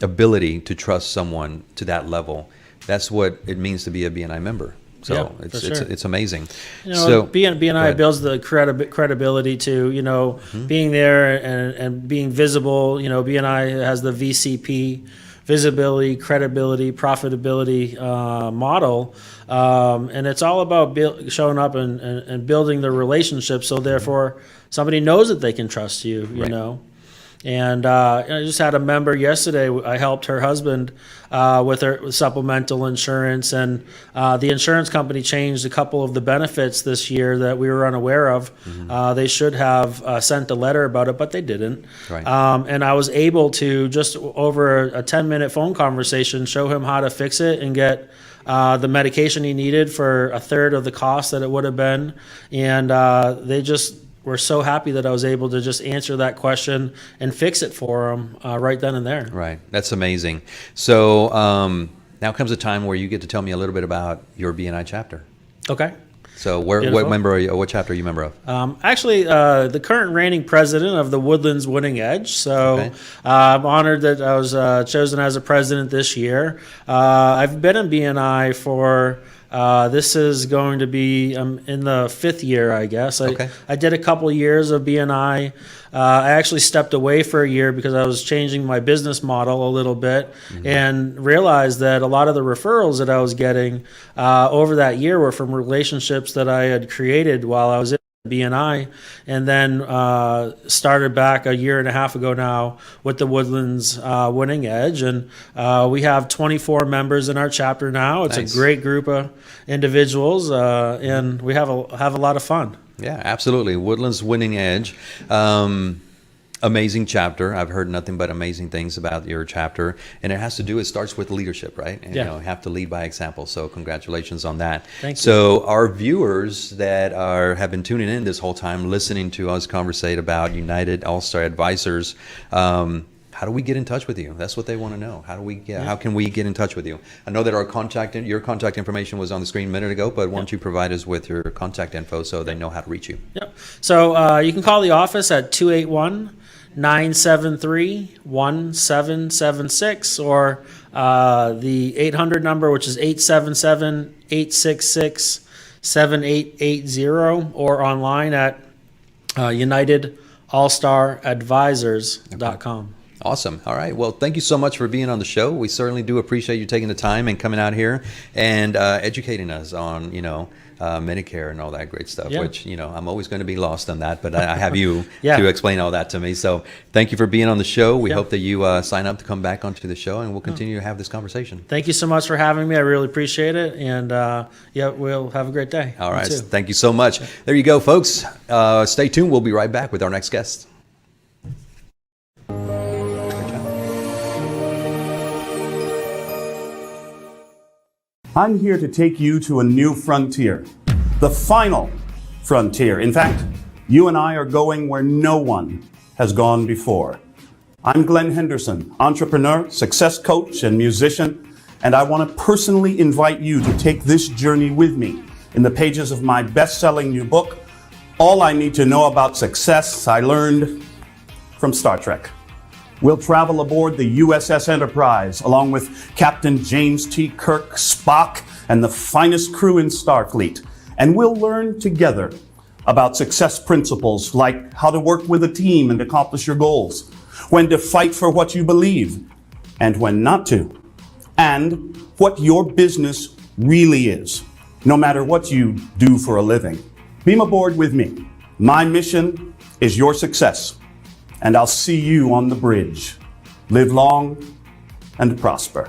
ability to trust someone to that level, that's what it means to be a BNI member. So Yeah, for sure. it's amazing. So Go BNI ahead. builds the credibility to, being there and being visible. BNI has the VCP, visibility, credibility, profitability model. And it's all about showing up and building the relationship. So therefore somebody knows that they can trust you, Right. And I just had a member yesterday. I helped her husband with her supplemental insurance, and the insurance company changed a couple of the benefits this year that we were unaware of. They should have sent a letter about it, but they didn't. Right. And I was able to, just over a 10-minute phone conversation, show him how to fix it and get the medication he needed for a third of the cost that it would have been. And they just were so happy that I was able to just answer that question and fix it for them right then and there. Right. That's amazing. So now comes a time where you get to tell me a little bit about your BNI chapter. Okay. So Beautiful. what chapter are you a member of? Actually, the current reigning president of the Woodlands Winning Edge. So Okay. I'm honored that I was chosen as a president this year. I've been in BNI for this is going to be in the 5th year, I guess. Okay. I did a couple years of BNI. I actually stepped away for a year because I was changing my business model a little bit, and realized that a lot of the referrals that I was getting over that year were from relationships that I had created while I was in BNI, and then started back a year and a half ago now with the Woodlands Winning Edge, and we have 24 members in our chapter now. It's Nice. a great group of individuals, and we have a lot of fun. Yeah, absolutely. Woodlands Winning Edge. Amazing chapter. I've heard nothing but amazing things about your chapter, and it has to do. It starts with leadership, right? And, Yeah. you know, have to lead by example. So congratulations on that. Thank you. So our viewers that have been tuning in this whole time, listening to us conversate about United All-Star Advisors. How do we get in touch with you? That's what they want to know. How can we get in touch with you? I know that your contact information was on the screen a minute ago, but why don't you provide us with your contact info so they know how to reach you? Yep. So you can call the office at 281-973-1776 or the 800 number, which is 877-866-7880, or online at UnitedAllStarAdvisors.com. Awesome. All right. Well, thank you so much for being on the show. We certainly do appreciate you taking the time and coming out here and educating us on, Medicare and all that great stuff, Yeah. which, I'm always going to be lost on that, but I have you Yeah. to explain all that to me. So thank you for being on the show. We Yeah. hope that you sign up to come back onto the show, and we'll continue to have this conversation. Thank you so much for having me. I really appreciate it. And we'll have a great day. All You right. too. Thank you so much. There you go, folks. Stay tuned. We'll be right back with our next guest. I'm here to take you to a new frontier, the final frontier. In fact, you and I are going where no one has gone before. I'm Glenn Henderson, entrepreneur, success coach, and musician, and I want to personally invite you to take this journey with me in the pages of my best-selling new book, All I Need to Know About Success I Learned from Star Trek. We'll travel aboard the USS Enterprise along with Captain James T. Kirk, Spock, and the finest crew in Starfleet. And we'll learn together about success principles like how to work with a team and accomplish your goals, when to fight for what you believe, and when not to, and what your business really is, no matter what you do for a living. Beam aboard with me. My mission is your success. And I'll see you on the bridge. Live long and prosper.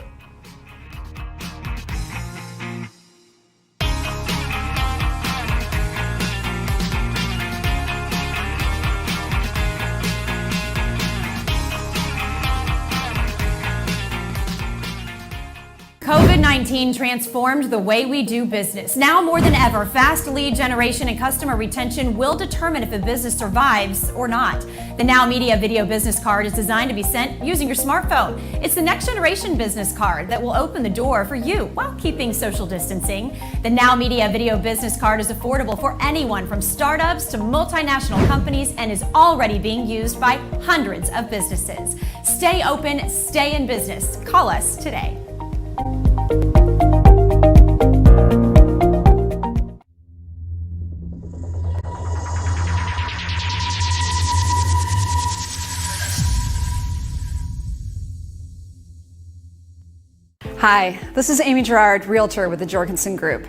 COVID-19 transformed the way we do business. Now more than ever, fast lead generation and customer retention will determine if a business survives or not. The NowMedia video business card is designed to be sent using your smartphone. It's the next generation business card that will open the door for you while keeping social distancing. The NowMedia video business card is affordable for anyone from startups to multinational companies and is already being used by hundreds of businesses. Stay open, stay in business. Call us today. Hi, this is Amy Gerard, Realtor with the Jorgensen Group.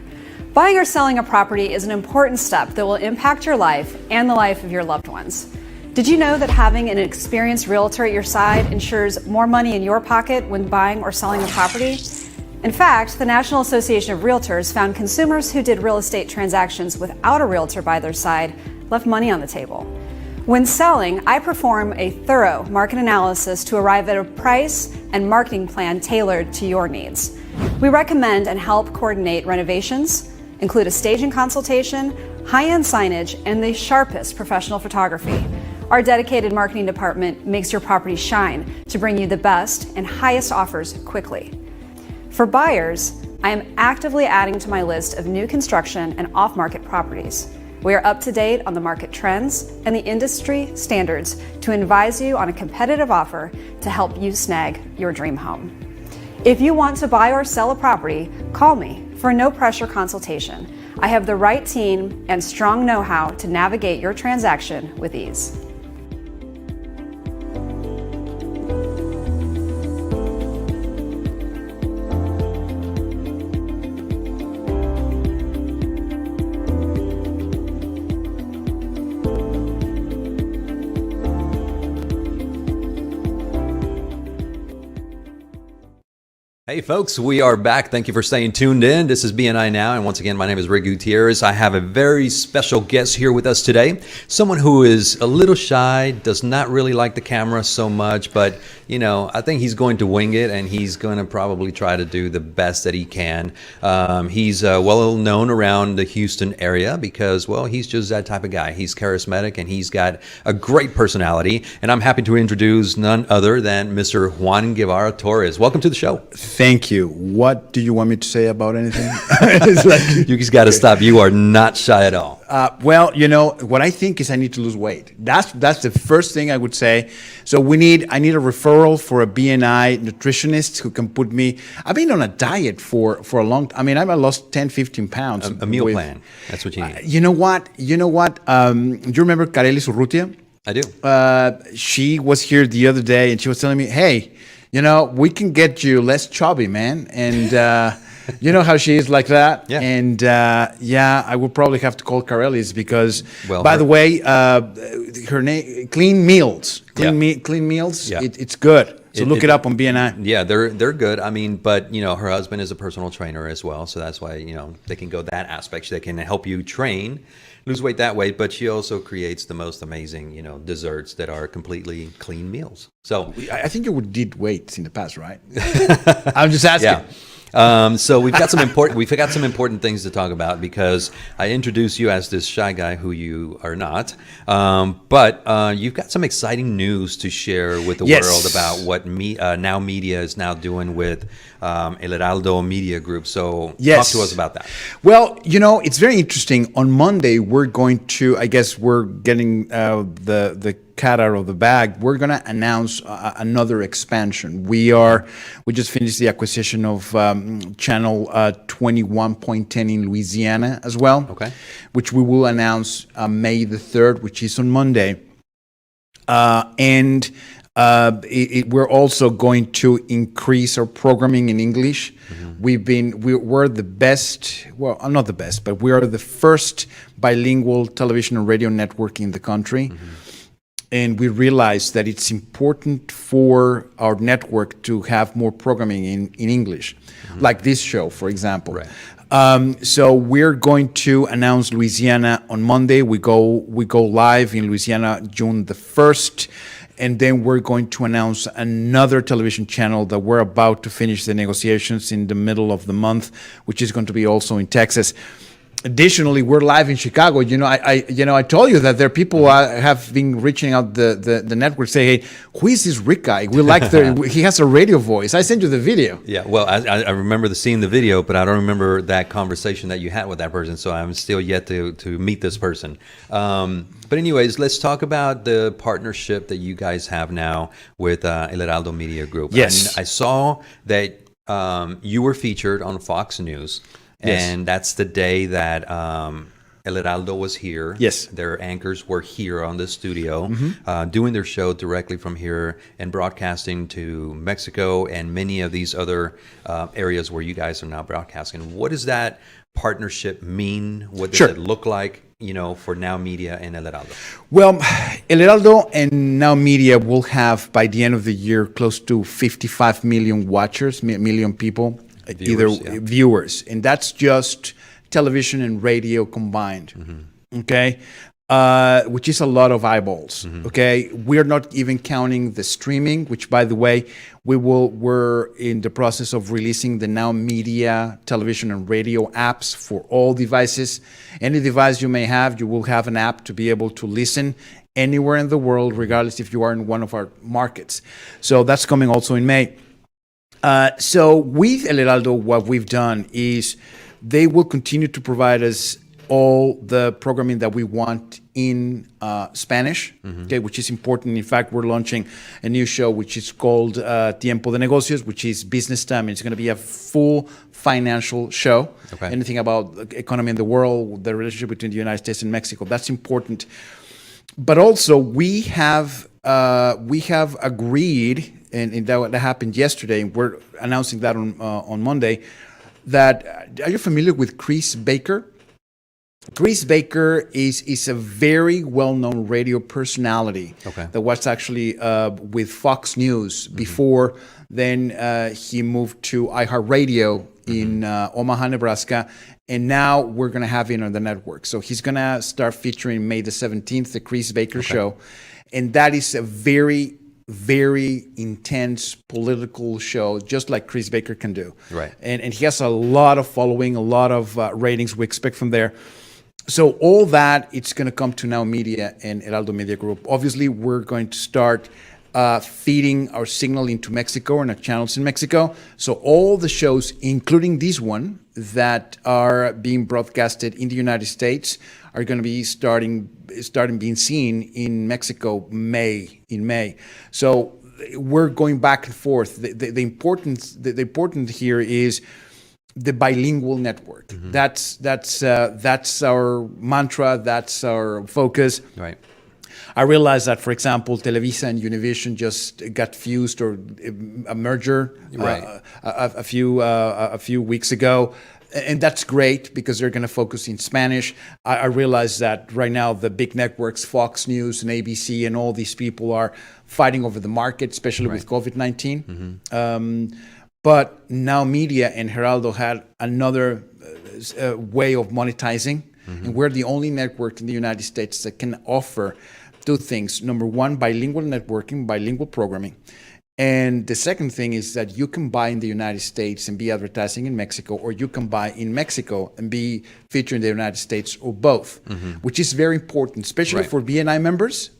Buying or selling a property is an important step that will impact your life and the life of your loved ones. Did you know that having an experienced realtor at your side ensures more money in your pocket when buying or selling a property? In fact, the National Association of Realtors found consumers who did real estate transactions without a realtor by their side left money on the table. When selling, I perform a thorough market analysis to arrive at a price and marketing plan tailored to your needs. We recommend and help coordinate renovations, include a staging consultation, high-end signage, and the sharpest professional photography. Our dedicated marketing department makes your property shine to bring you the best and highest offers quickly. For buyers, I am actively adding to my list of new construction and off-market properties. We are up to date on the market trends and the industry standards to advise you on a competitive offer to help you snag your dream home. If you want to buy or sell a property, call me for a no-pressure consultation. I have the right team and strong know-how to navigate your transaction with ease. Hey folks, we are back. Thank you for staying tuned in. This is BNI Now, and once again, my name is Rick Gutierrez. I have a very special guest here with us today. Someone who is a little shy, does not really like the camera so much, but I think he's going to wing it, and he's going to probably try to do the best that he can. He's well known around the Houston area because, well, he's just that type of guy. He's charismatic, and he's got a great personality, and I'm happy to introduce none other than Mr. Juan Guevara Torres. Welcome to the show. Thank you. What do you want me to say about anything? It's like, you just got to stop. You are not shy at all. Well, what I think is I need to lose weight. That's the first thing I would say. So I need a referral for a BNI nutritionist who can put me. I've been on a diet for a long time. I mean, I've lost 10, 15 pounds. A meal plan. That's what you need. You know what? Do you remember Kareli Surrutia? I do. She was here the other day, and she was telling me, hey, we can get you less chubby, man. And you know how she is like that. Yeah. And I would probably have to call Kareli's because, well, by the way, her name, Clean Meals. Clean Meals, Yeah. it's good. So look it up on BNI. Yeah, they're good. I mean, but her husband is a personal trainer as well, so that's why they can go that aspect. They can help you train, lose weight that way. But she also creates the most amazing desserts that are completely clean meals. So I think you would did weights in the past, right? I'm just asking. Yeah. So we've got some important things to talk about because I introduced you as this shy guy who you are not. But you've got some exciting news to share with the world about what NowMedia is now doing with El Heraldo Media Group. So talk to us about that. Well, it's very interesting. On Monday, we're going to, I guess we're getting the cat out of the bag. We're going to announce another expansion. We just finished the acquisition of channel 21.10 in Louisiana as well, which we will announce May the 3rd, which is on Monday. And we're also going to increase our programming in English. Mm-hmm. We're the best, well, I'm not the best, but we are the first bilingual television and radio network in the country. Mm-hmm. And we realized that it's important for our network to have more programming in English, like this show, for example. Right. So we're going to announce Louisiana on Monday. We go live in Louisiana June the 1st. And then we're going to announce another television channel that we're about to finish the negotiations in the middle of the month, which is going to be also in Texas. Additionally, we're live in Chicago. I told you that there are people have been reaching out the network, say, "Hey, who is this Rick guy? We like he has a radio voice." I sent you the video. Yeah, well, I remember seeing the video, but I don't remember that conversation that you had with that person. So I'm still yet to meet this person. But anyways, let's talk about the partnership that you guys have now with El Heraldo Media Group. Yes, I saw that you were featured on Fox News. Yes. And that's the day that El Heraldo was here. Yes. Their anchors were here on the studio, doing their show directly from here and broadcasting to Mexico and many of these other areas where you guys are now broadcasting. What does that partnership mean? What does it look like, for NowMedia and El Heraldo? Well, El Heraldo and NowMedia will have, by the end of the year, close to 55 million watchers, million people. Viewers, and that's just television and radio combined. Okay, which is a lot of eyeballs. Okay, we're not even counting the streaming, which, by the way, we're in the process of releasing the NowMedia television and radio apps for all devices. Any device you may have, you will have an app to be able to listen anywhere in the world, regardless if you are in one of our markets. So that's coming also in May. So with El Heraldo, what we've done is they will continue to provide us all the programming that we want in Spanish, which is important. In fact, we're launching a new show which is called Tiempo de Negocios, which is business time. It's going to be a full financial show. Anything about economy in the world, the relationship between the United States and Mexico. That's important. But also we have agreed, and that happened yesterday, and we're announcing that on Monday, that, are you familiar with Chris Baker? Chris Baker is a very well-known radio personality that was actually with Fox News before. Then he moved to iHeartRadio in Omaha, Nebraska, and now we're going to have him on the network. So he's going to start featuring May the 17th, the Chris Baker Show, and that is a very, very intense political show, just like Chris Baker can do. Right. And he has a lot of following, a lot of ratings we expect from there. So all that, it's going to come to Now Media and Heraldo Media Group. Obviously, we're going to start feeding our signal into Mexico and our channels in Mexico. So all the shows, including this one, that are being broadcasted in the United States are going to be starting being seen in Mexico in May. So we're going back and forth. The important here is the bilingual network. That's our mantra. That's our focus. Right. I realized that, for example, Televisa and Univision just got fused or a merger a few weeks ago. And that's great because they're going to focus in Spanish. I realize that right now the big networks, Fox News and ABC and all these people are fighting over the market, especially with COVID-19. But Now Media and Heraldo had another way of monetizing. And we're the only network in the United States that can offer two things. Number one, bilingual networking, bilingual programming. And the second thing is that you can buy in the United States and be advertising in Mexico, or you can buy in Mexico and be featured in the United States, or both, which is very important, especially for BNI members.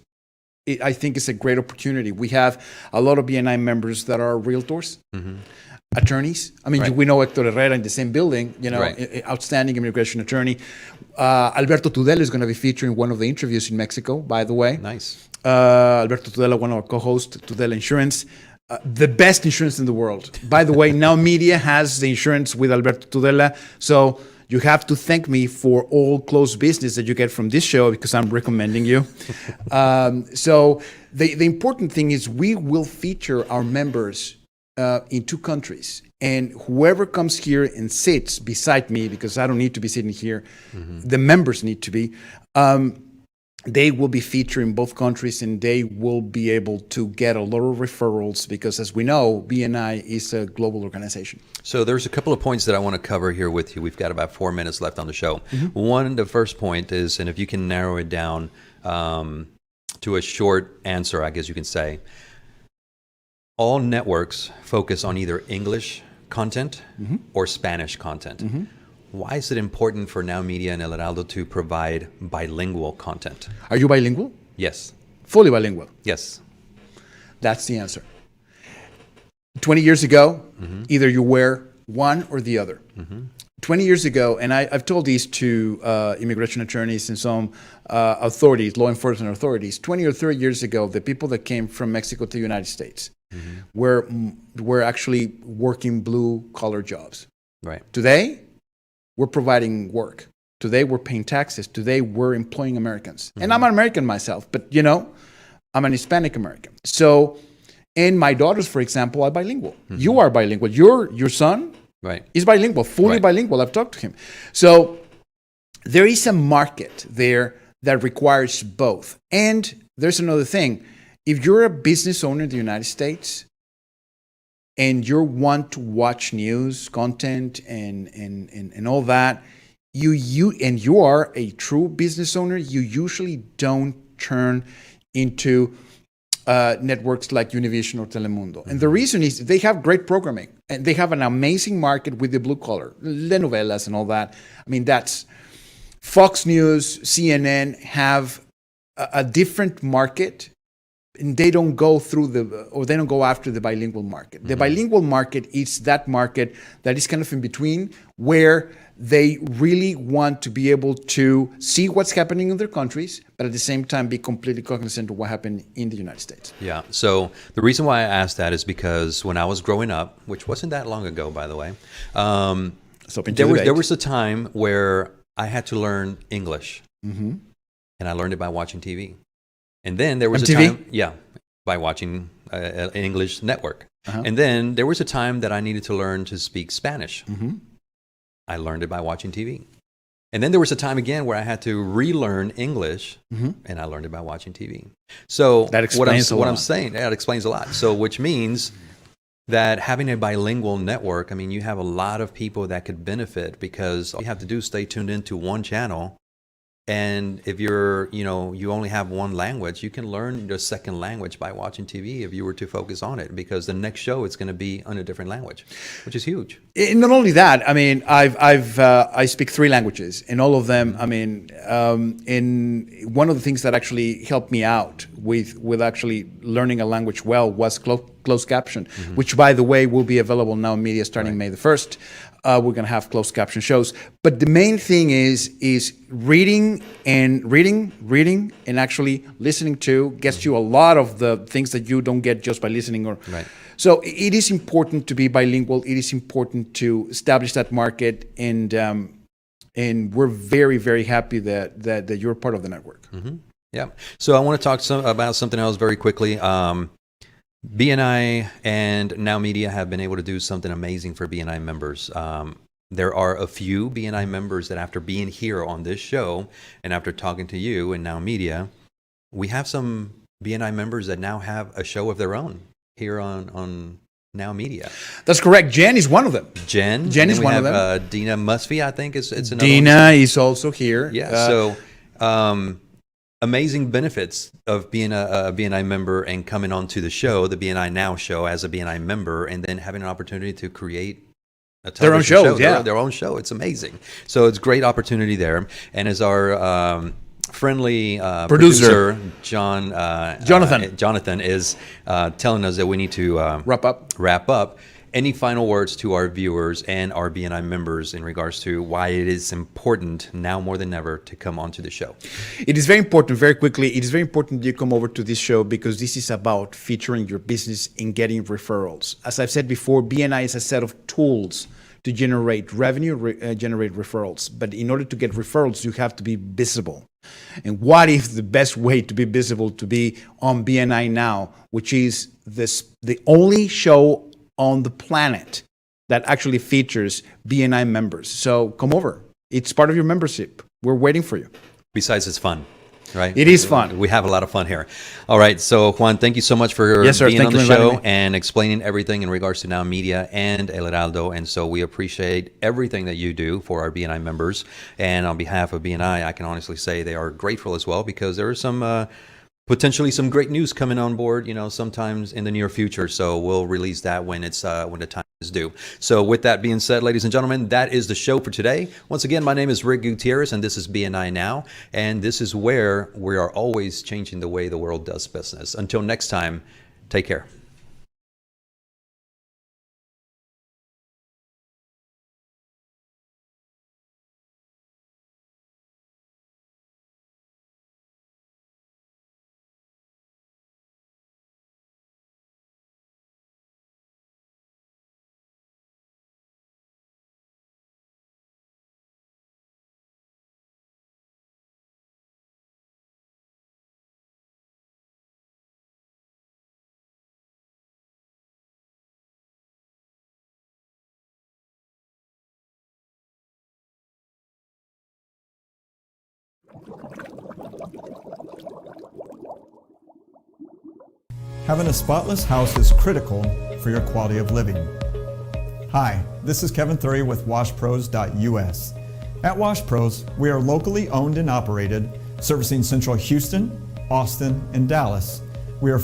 I think it's a great opportunity. We have a lot of BNI members that are realtors, attorneys. I mean, we know Hector Herrera in the same building, outstanding immigration attorney. Alberto Tudela is going to be featuring one of the interviews in Mexico, by the way. Nice. Alberto Tudela, one of our co-hosts, Tudela Insurance, the best insurance in the world. By the way, Now Media has the insurance with Alberto Tudela, so you have to thank me for all close business that you get from this show because I'm recommending you. So the important thing is we will feature our members in 2 countries. And whoever comes here and sits beside me, because I don't need to be sitting here, the members need to be, they will be featured in both countries, and they will be able to get a lot of referrals because, as we know, BNI is a global organization. So there's a couple of points that I want to cover here with you. We've got about 4 minutes left on the show. The first point is, and if you can narrow it down to a short answer, I guess you can say, all networks focus on either English content or Spanish content. Why is it important for Now Media and El Heraldo to provide bilingual content? Are you bilingual? Yes. Fully bilingual? Yes. That's the answer. 20 years ago, either you were one or the other. 20 years ago, and I've told these to immigration attorneys and some authorities, law enforcement authorities, 20 or 30 years ago, the people that came from Mexico to the United States were actually working blue-collar jobs. Right. Today, we're providing work. Today, we're paying taxes. Today, we're employing Americans. And I'm an American myself, but, I'm an Hispanic American. So, and my daughters, for example, are bilingual. You are bilingual. Your son is bilingual, fully bilingual. I've talked to him. So there is a market there that requires both. And there's another thing. If you're a business owner in the United States and you want to watch news, content, and all that, you are a true business owner, you usually don't turn into networks like Univision or Telemundo. And the reason is they have great programming and they have an amazing market with the blue collar, the novelas and all that. I mean, that's Fox News, CNN have a different market, and they don't go they don't go after the bilingual market. The bilingual market is that market that is kind of in between, where they really want to be able to see what's happening in their countries, but at the same time be completely cognizant of what happened in the United States. Yeah. So the reason why I asked that is because when I was growing up, which wasn't that long ago, by the way, there was a time where I had to learn English, and I learned it by watching TV. And then there was a time, by watching an English network. And then there was a time that I needed to learn to speak Spanish. I learned it by watching TV. And then there was a time again where I had to relearn English, and I learned it by watching TV. So That explains a what lot. I'm saying, that explains a lot. So which means that having a bilingual network, I mean, you have a lot of people that could benefit, because all you have to do is stay tuned into one channel. And if you're, you only have one language, you can learn your second language by watching TV if you were to focus on it, because the next show it's going to be on a different language, which is huge. Not only that, I mean, I speak 3 languages, and all of them. I mean, in one of the things that actually helped me out with actually learning a language well was closed caption, which, by the way, will be available now in media starting May the 1st. We're going to have closed caption shows, but the main thing is reading and actually listening to gets you a lot of the things that you don't get just by listening. So it is important to be bilingual. It is important to establish that market, and we're very, very happy that you're part of the network. Yeah. So I want to talk about something else very quickly. BNI and NowMedia have been able to do something amazing for BNI members. There are a few BNI members that, after being here on this show and after talking to you and NowMedia, we have some BNI members that now have a show of their own here on NowMedia. That's correct. Jen is one of them. Jen is one of them. Dina Musfie, I think, it's another Dina one. is also here. Yeah. Amazing benefits of being a BNI member and coming onto the show, the BNI Now show, as a BNI member, and then having an opportunity to create their own show. Their own show. It's amazing. So it's a great opportunity there. And as our friendly producer Jonathan is telling us that we need to wrap up. Any final words to our viewers and our BNI members in regards to why it is important now more than ever to come onto the show? It is very important, very quickly, it is very important that you come over to this show, because this is about featuring your business and getting referrals. As I've said before, BNI is a set of tools to generate revenue, generate referrals. But in order to get referrals, you have to be visible. And what if the best way to be visible to be on BNI Now, which is the only show on the planet that actually features BNI members. So come over. It's part of your membership. We're waiting for you. Besides, it's fun, right? It is fun. We have a lot of fun here. All right. So, Juan, thank you so much for being on the show and explaining everything in regards to NowMedia and El Heraldo. And so we appreciate everything that you do for our BNI members. And on behalf of BNI, I can honestly say they are grateful as well, because there are some potentially some great news coming on board, sometimes in the near future. So we'll release that when the time is due. So with that being said, ladies and gentlemen, that is the show for today. Once again, my name is Rick Gutierrez, and this is BNI Now. And this is where we are always changing the way the world does business. Until next time, take care. Having a spotless house is critical for your quality of living. Hi, this is Kevin Thury with WashPros.us. At WashPros, we are locally owned and operated, servicing Central Houston, Austin, and Dallas. We are